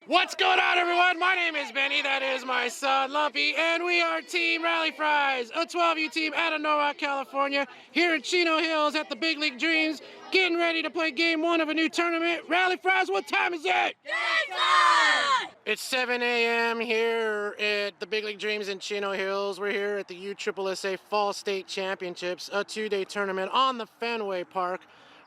What's going on, everyone? My name is Benny, that is my son, Lumpy, and we are Team Rally Fries, a 12U team out of Norwalk, California, here in Chino Hills at the Big League Dreams, getting ready to play game one of a new tournament. Rally Fries, what time is it? Game time! It's 7 a.m. here at the Big League Dreams in Chino Hills. We're here at the USSSA Fall State Championships, a two-day tournament on the Fenway Park.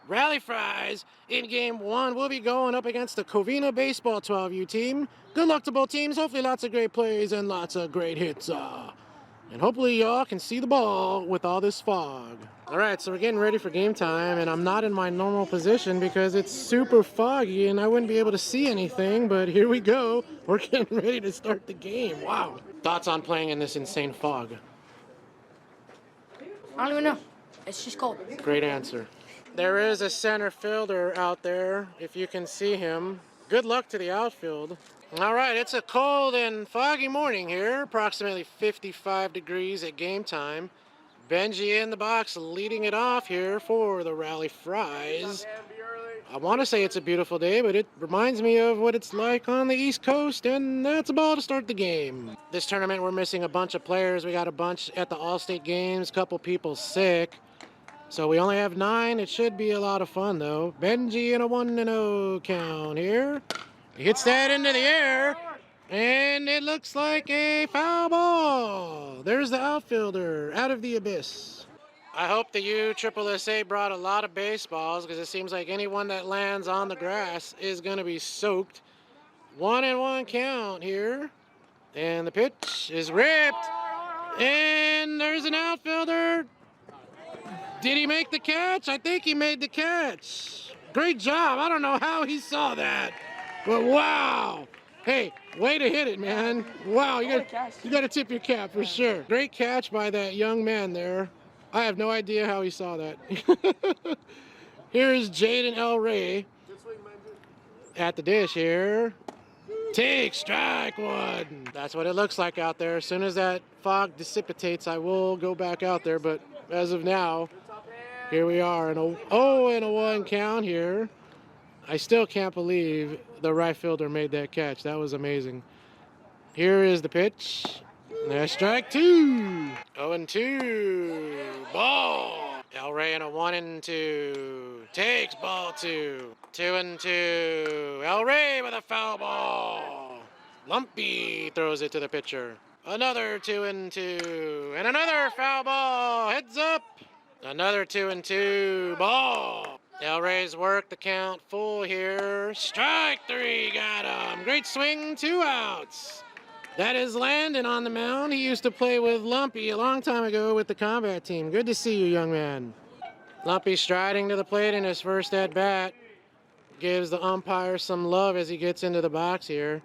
Rally Fries in game one will be going up against the Covina Baseball 12U team. Good luck to both teams. Hopefully lots of great plays and lots of great hits. And hopefully y'all can see the ball with all this fog. All right, so we're getting ready for game time, and I'm not in my normal position because it's super foggy and I wouldn't be able to see anything, but here we go. We're getting ready to start the game. Wow. Thoughts on playing in this insane fog? I don't even know. It's just cold. Great answer. There is a center fielder out there, if you can see him. Good luck to the outfield. All right, it's a cold and foggy morning here, approximately 55 degrees at game time. Benji in the box leading it off here for the Rally Fries. I want to say it's a beautiful day, but it reminds me of what it's like on the East Coast, and that's a ball to start the game. This tournament, we're missing a bunch of players. We got a bunch at the All-State games, a couple people sick. So we only have 9. It should be a lot of fun, though. Benji in a 1-0 count here. He hits that into the air, and it looks like a foul ball. There's the outfielder out of the abyss. I hope the USSSA brought a lot of baseballs because it seems like anyone that lands on the grass is going to be soaked. 1-1 count here, and the pitch is ripped, and there's an outfielder. Did he make the catch? I think he made the catch. Great job. I don't know how he saw that, but wow. Hey, way to hit it, man. Wow, you got to tip your cap for sure. Great catch by that young man there. I have no idea how he saw that. Here's Jaden L. Ray at the dish here. Take strike one. That's what it looks like out there. As soon as that fog dissipates, I will go back out there, but as of now, here we are in a 0-1 count here. I still can't believe the right fielder made that catch. That was Here is the pitch. There's strike two. 0-2. Ball. El Rey in a 1-2. Takes ball two. 2-2. El Rey with a foul ball. Lumpy throws it to the pitcher. Another 2-2. And another foul ball. Heads up. Another 2-2 ball. El Rey's work the count full here. Strike three, got him. Great swing, 2 outs. That is Landon on the mound. He used to play with Lumpy a long time ago with the combat team. Good to see you, young man. Lumpy striding to the plate in his first at bat. Gives the umpire some love as he gets into the box here.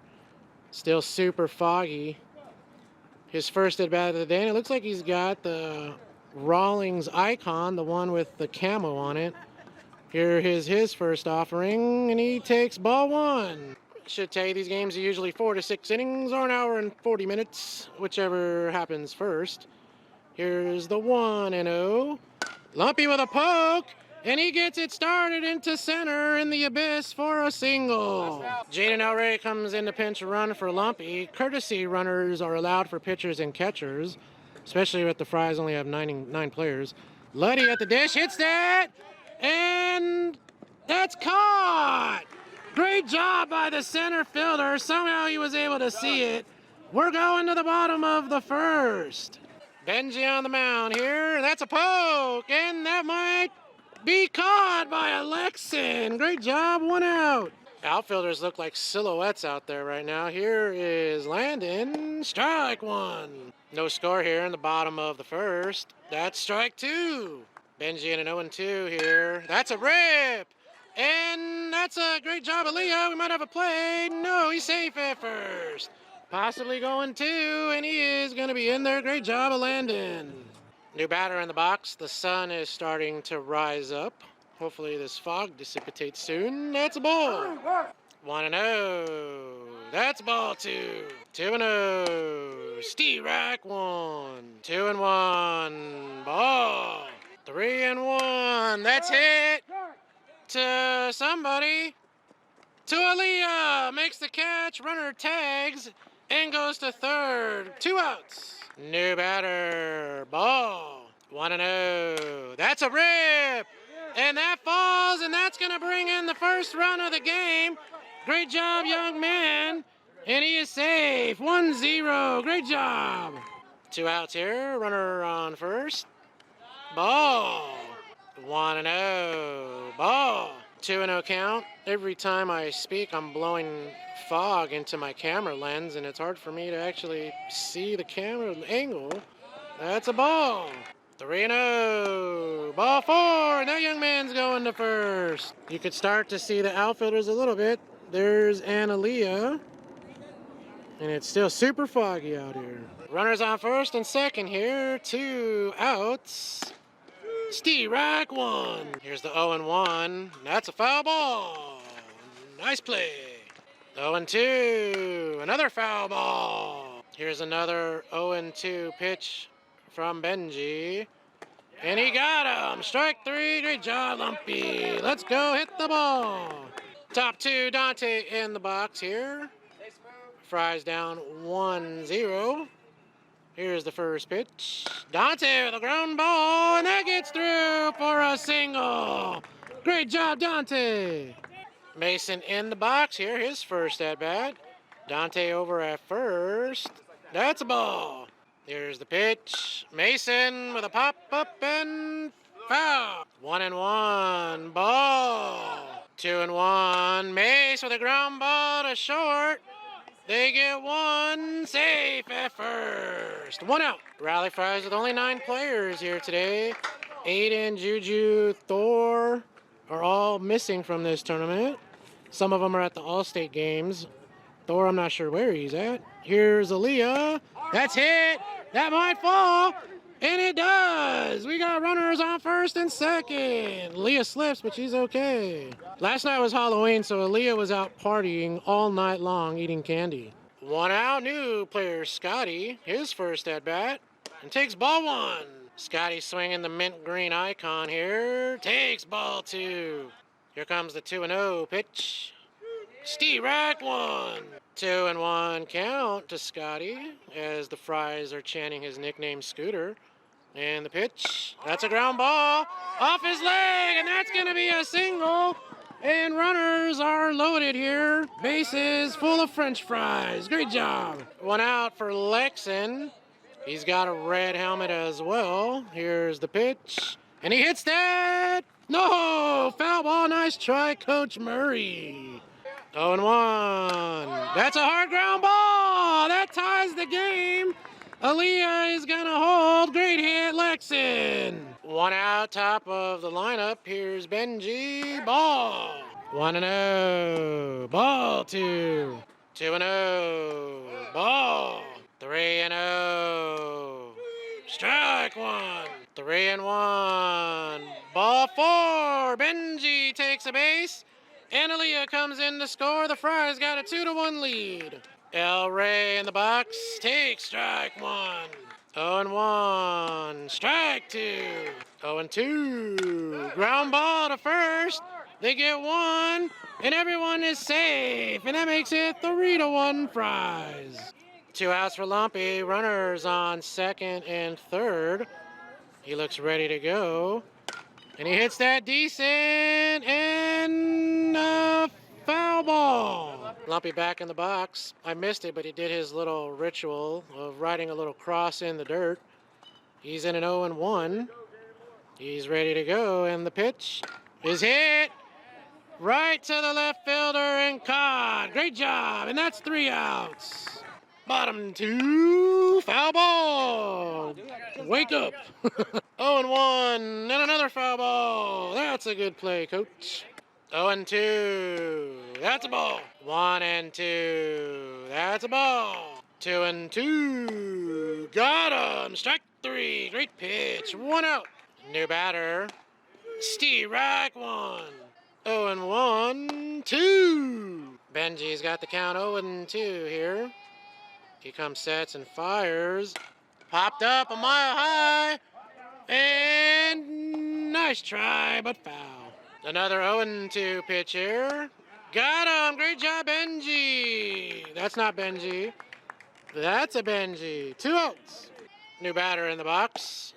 Still super foggy. His first at bat of the day, and it looks like he's got the Rawlings icon, the one with the camo on it. Here is his first offering, and he takes ball one. Should tell you these games are usually 4 to 6 innings or an hour and 40 minutes, whichever happens first. Here's the 1-0. Lumpy with a poke, and he gets it started into center in the abyss for a single. Jaden El Rey comes in to pinch run for Lumpy. Courtesy runners are allowed for pitchers and catchers, especially with the Fries only have 9 players. Luddy at the dish, hits that, and that's caught. Great job by the center fielder. Somehow he was able to see it. We're going to the bottom of the first. Benji on the mound here. That's a poke, and that might be caught by Alexin. Great job, 1 out. Outfielders look like silhouettes out there right now. Here is Landon. Strike one. No score here in the bottom of the first. That's strike two. Benji in an 0-2 here. That's a rip. And that's a great job of Leo. We might have a play. No, he's safe at first. Possibly going 2, and he is going to be in there. Great job of Landon. New batter in the box. The sun is starting to rise up. Hopefully this fog dissipates soon. That's a ball. 1-0. That's ball 2. 2-0. Steve Rack 1. 2-1. Ball. 3-1. That's hit to somebody. To Aaliyah, makes the catch, runner tags, and goes to third. 2 outs. New batter, ball. 1-0. That's a rip. And that falls, and that's going to bring in the first run of the game. Great job, young man. And he is safe. 1-0. Great job. 2 outs here. Runner on first. Ball. 1-0. Ball. 2-0 count. Every time I speak, I'm blowing fog into my camera lens, and it's hard for me to actually see the camera angle. That's a ball. 3-0. Ball 4. And that young man's going to first. You could start to see the outfielders a little bit. There's Analia. And it's still super foggy out here. Runners on first and second here. 2 outs. Strike 1. Here's the 0-1. That's a foul ball. Nice play. 0-2. Another foul ball. Here's another 0-2 pitch from Benji. And he got him. Strike 3. Great job, Lumpy. Let's go hit the ball. Top 2, Dante in the box here. Fries down 1-0. Here's the first pitch. Dante with a ground ball, and that gets through for a single. Great job, Dante. Mason in the box here, his first at-bat. Dante over at first. That's a ball. Here's the pitch. Mason with a pop-up and foul. 1-1, ball. 2-1, Mace with a ground ball to short. They get 1, safe at first. 1 out. Rally Fries with only 9 players here today. Aiden, Juju, Thor are all missing from this tournament. Some of them are at the All-State games. Thor, I'm not sure where he's at. Here's Aaliyah. That's hit. That might fall. And it does. We got runners on first and second. Aaliyah slips, but she's okay. Last night was Halloween, so Aaliyah was out partying all night long, eating candy. 1 out, new player Scotty. His first at-bat. And takes ball 1. Scotty swinging the mint green icon here. Takes ball 2. Here comes the 2-0 pitch. Strike 1. 2-1 count to Scotty as the Fries are chanting his nickname Scooter. And the pitch, that's a ground ball off his leg, and that's going to be a single. And runners are loaded here. Bases full of French fries. Great job. 1 out for Lexon. He's got a red helmet as well. Here's the pitch, and he hits that. No, foul ball. Nice try, Coach Murray. 0-1. That's a hard ground ball. That ties the game. Aaliyah is going to hold. Great hit, Lexon. 1 out, top of the lineup. Here's Benji. Ball. 1-0. Ball 2. 2-0. Ball. 3-0. Strike 1. 3-1. Ball 4. Benji takes a base. And Aaliyah comes in to score. The Fries got a 2-1 lead. El Rey in the box. Takes strike 1. 0-1. Strike 2. 0-2. Ground ball to first. They get 1. And everyone is safe. And that makes it 3-1 Fries. 2 outs for Lumpy. Runners on second and third. He looks ready to go. And he hits that decent and foul ball. Lumpy back in the box. I missed it, but he did his little ritual of writing a little cross in the dirt. He's in an 0-1. He's ready to go, and the pitch is hit right to the left fielder and caught. Great job, and that's 3 outs. Bottom 2, foul ball. Wake up. 0-1, and another foul ball. That's a good play, Coach. 0-2, that's a ball. 1-2, that's a ball. 2-2, got him. Strike 3, great pitch. 1 out. New batter, strike 1. 0-1, 2. Benji's got the count 0-2 here. He comes, sets, and fires. Popped up a mile high. And nice try, but foul. Another 0-2 pitch here. Got him. Great job, Benji. That's not Benji. That's a Benji. 2 outs. New batter in the box.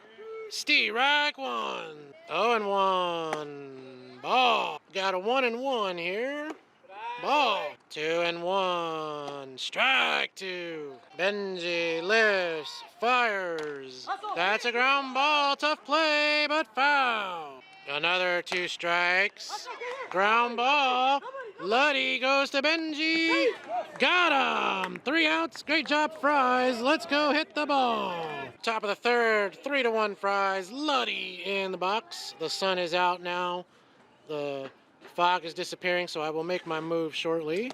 Strike 1. 0-1. Ball. Got a 1-1 here. Ball. 2-1. Strike 2. Benji lifts, fires. That's a ground ball. Tough play, but foul. Another 2 strikes. Ground ball. Luddy goes to Benji. Got him. 3 outs. Great job, Fries. Let's go hit the ball. Top of the third. 3-1 Fries. Luddy in the box. The sun is out now. The fog is disappearing, so I will make my move shortly.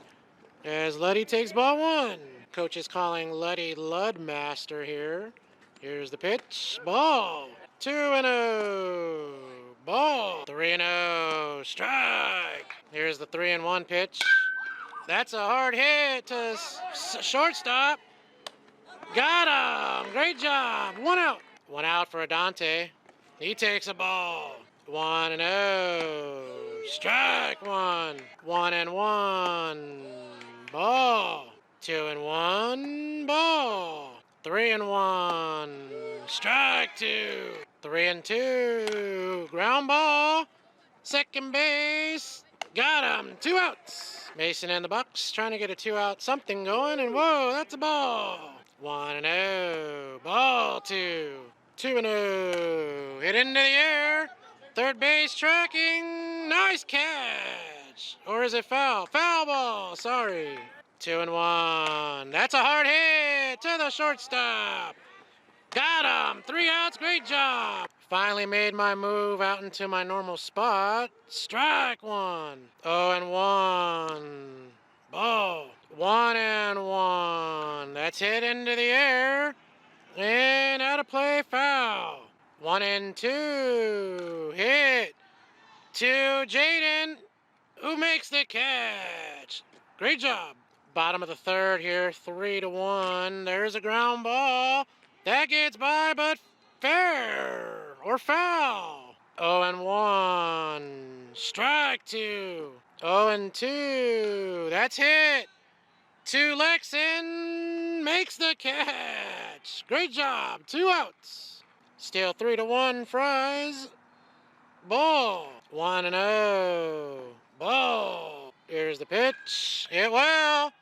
As Luddy takes ball 1. Coach is calling Luddy Ludmaster here. Here's the pitch. Ball. 2-0. Ball. 3-0. Strike. Here's the 3-1 pitch. That's a hard hit to shortstop. Got him. Great job. 1 out. 1 out for Adante. He takes a ball. 1-0. Strike 1. 1-1. Ball. 2-1. Ball. 3-1. Strike 2. 3-2. Ground ball. Second base. Got him. 2 outs. Mason in the box trying to get a 2 out something going, and whoa, that's a ball. 1-0. Ball 2. 2-0. Hit into the air. Third base tracking. Nice catch. Or is it foul? Foul ball. Sorry. 2-1. That's a hard hit to the shortstop. Got him. 3 outs. Great job. Finally made my move out into my normal spot. Strike 1. 0-1. Ball. 1-1. That's hit into the air. And out of play, foul. 1-2. Hit to Jaden, who makes the catch. Great job. Bottom of the third here, 3-1. There's a ground ball. That gets by, but fair or foul. 0-1. Strike 2. 0-2. That's hit to Lexon. Makes the catch. Great job. 2 outs. Still 3-1 Fries. Ball. 1-0. Ball. Here's the pitch. Hit well.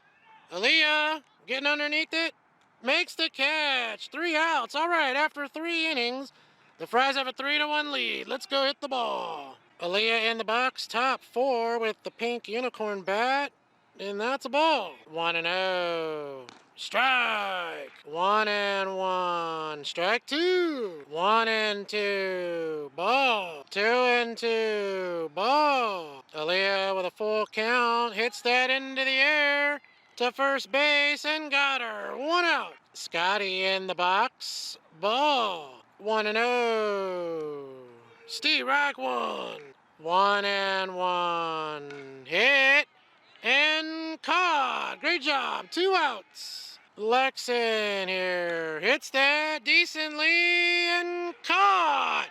Aaliyah getting underneath it. Makes the catch. 3 outs. All right, after 3 innings, the Fries have a 3-1 lead. Let's go hit the ball. Aaliyah in the box, top 4 with the pink unicorn bat. And that's a ball. 1-0. Strike. 1-1. Strike 2. 1-2. Ball. 2-2. Ball. Aaliyah with a full count hits that into the air to first base and got her. 1 out. Scotty in the box. Ball. 1-0. Strike 1. 1-1. Hit. And caught. Great job. 2 outs. Lexon here hits that decently and caught.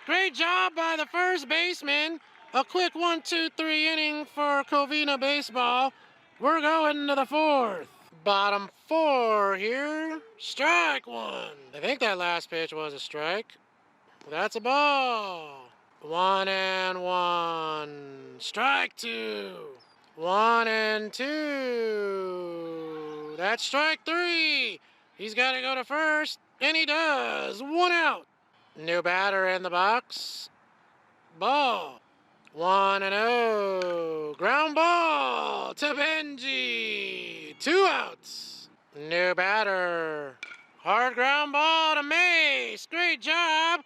Great job by the first baseman. A quick 1-2-3 inning for Covina Baseball. We're going to the 4th. Bottom 4 here. Strike 1. I think that last pitch was a strike. That's a ball. 1-1. Strike 2. 1-2. That's strike 3. He's got to go to first, and he does. 1 out. New batter in the box. Ball. 1-0. Ground ball to Benji. 2 outs. New batter. Hard ground ball to Mace. Great job.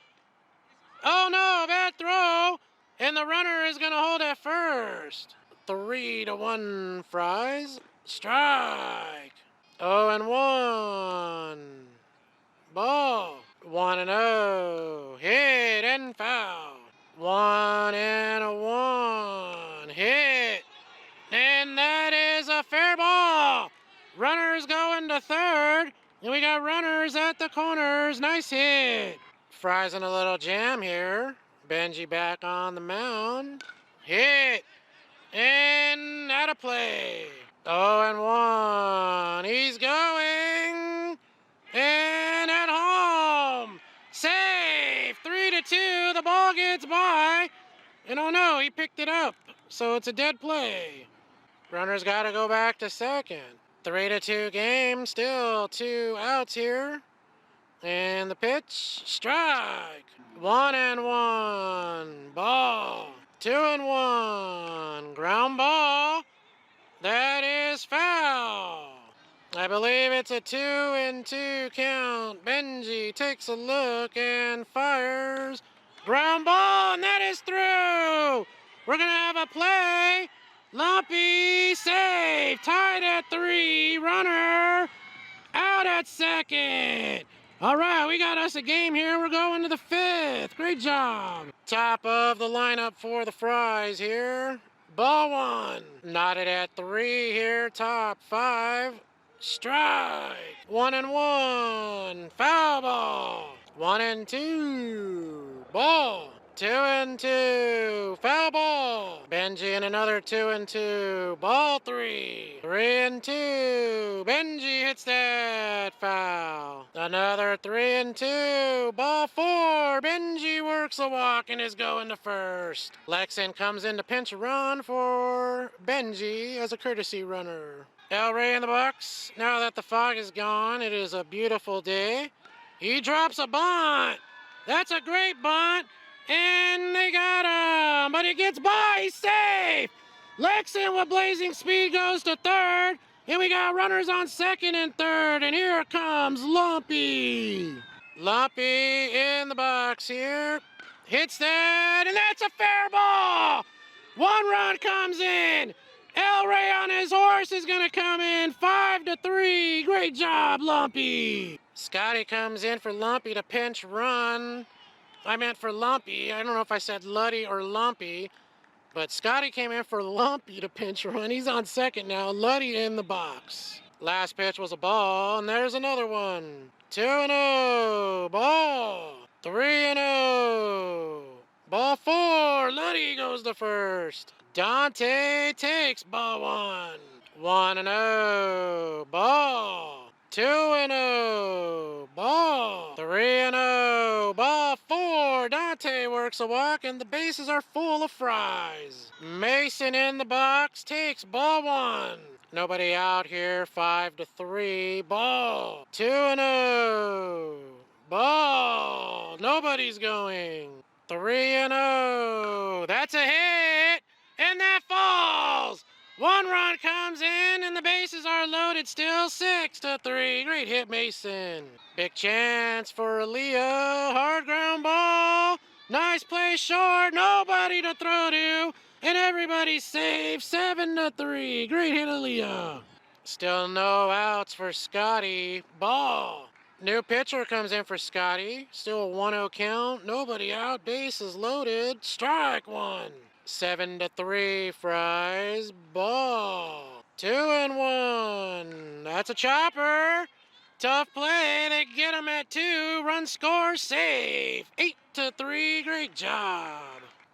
Oh no, bad throw. And the runner is going to hold at first. 3-1 Fries. Strike. 0-1. Ball. 1-0. Hit and foul. 1-1. Hit. And that is a fair ball. Runners going to third. And we got runners at the corners. Nice hit. Fries in a little jam here. Benji back on the mound. Hit. And out of play. 0-1. He's going. And at home. Safe. 3-2. The ball gets by. And oh no, he picked it up. So it's a dead play. Runner's got to go back to second. 3-2 game. Still 2 outs here. And the pitch. Strike. 1-1. Ball. 2-1. Ground ball. That is foul. I believe it's a 2-2 count. Benji takes a look and fires. Ground ball, and that is through. We're going to have a play. Lumpy save. Tied at 3. Runner out at second. All right, we got us a game here. We're going to the 5th. Great job. Top of the lineup for the Fries here. Ball 1. Knotted at 3 here. Top 5. Strike. 1-1. Foul ball. 1-2. Ball. 2-2. Foul ball. Benji and another 2-2. Ball 3. 3-2. Benji hits that. Foul. Another 3-2. Ball 4. Benji works a walk and is going to first. Lexan comes in to pinch a run for Benji as a courtesy runner. El Rey in the box. Now that the fog is gone, it is a beautiful day. He drops a bunt. That's a great bunt. And they got him. But he gets by. He's safe. Lexan with blazing speed goes to third. And we got runners on second and third. And here comes Lumpy. Lumpy in the box here. Hits that. And that's a fair ball. 1 run comes in. El Rey on his horse is going to come in 5-3. Great job, Lumpy. Scotty comes in for Lumpy to pinch run. I meant for Lumpy. I don't know if I said Luddy or Lumpy. But Scotty came in for Lumpy to pinch run. He's on second now. Luddy in the box. Last pitch was a ball, and there's another one. 2-0. Ball. 3-0. Ball 4. Luddy goes to first. Dante takes ball 1. 1-0. Ball. 2-0. Ball. 3-0. Ball 4. Dante works a walk, and the bases are full of Fries. Mason in the box takes ball 1. Nobody out here. 5-3. Ball. 2-0. Ball. Nobody's going. 3-0. That's a hit. And that falls. 1 run comes in, and the bases are loaded still. 6-3. Great hit, Mason. Big chance for Aaliyah. Hard ground ball. Nice play short. Nobody to throw to. And everybody's safe. 7-3. Great hit, Aaliyah. Still no outs for Scotty. Ball. New pitcher comes in for Scotty. Still a 1-0 count. Nobody out. Bases loaded. Strike 1. 7-3 Fries. Ball. 2-1. That's a chopper. Tough play. They get him at 2. Run score. Save. 8-3. Great job.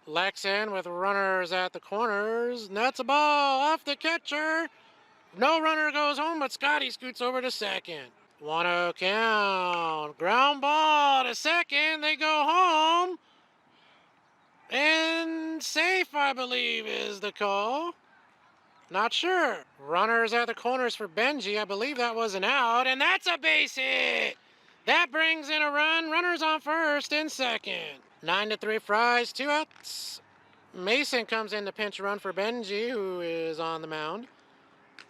Lexan with runners at the corners. And that's a ball off the catcher. No runner goes home, but Scotty scoots over to second. 1-0 count. Ground ball to second. They go home. And safe, I believe, is the call. Not sure. Runners at the corners for Benji. I believe that was an out. And that's a base hit. That brings in a run. Runners on first and second. 9-3 Fries. 2 outs. Mason comes in to pinch run for Benji, who is on the mound.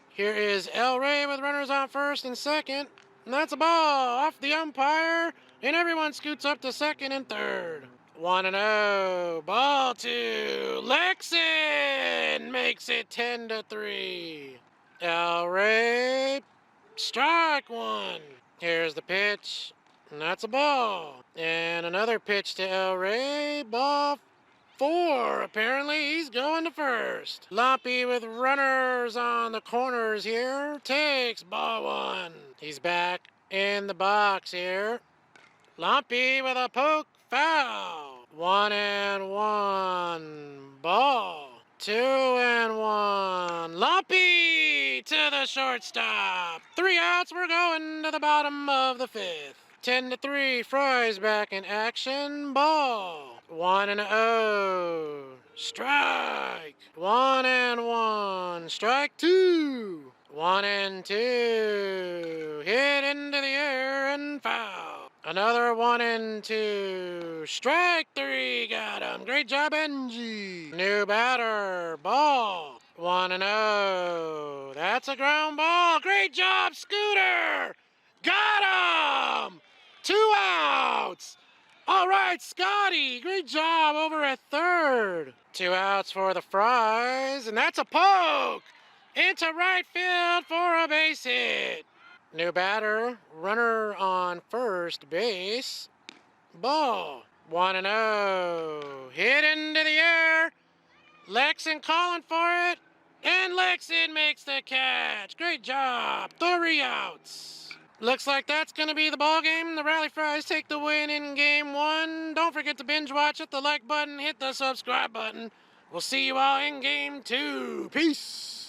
Here is El Rey with runners on first and second. And that's a ball off the umpire. And everyone scoots up to second and third. 1-0. Ball 2. Lexan makes it 10-3. El Rey. Strike 1. Here's the pitch. And that's a ball. And another pitch to El Rey. Ball 4. Apparently he's going to first. Lumpy with runners on the corners here. Takes ball 1. He's back in the box here. Lumpy with a poke. Foul. 1-1. Ball. 2-1. Lumpy to the shortstop. 3 outs. We're going to the bottom of the 5th. 10-3. Fry's back in action. Ball. 1-0. Strike. 1-1. Strike 2. 1-2. Hit into the air and foul. Another 1-2. Strike 3. Got him. Great job, Benji. New batter. Ball. 1-0. That's a ground ball. Great job, Scooter. Got him. 2 outs. All right, Scotty. Great job over at third. 2 outs for the Fries. And that's a poke into right field for a base hit. New batter, runner on first base. Ball. 1-0. Hit into the air. Lexon calling for it. And Lexon makes the catch. Great job. 3 outs. Looks like that's going to be the ball game. The Rally Fries take the win in game 1. Don't forget to binge watch. Hit the like button. Hit the subscribe button. We'll see you all in game 2. Peace.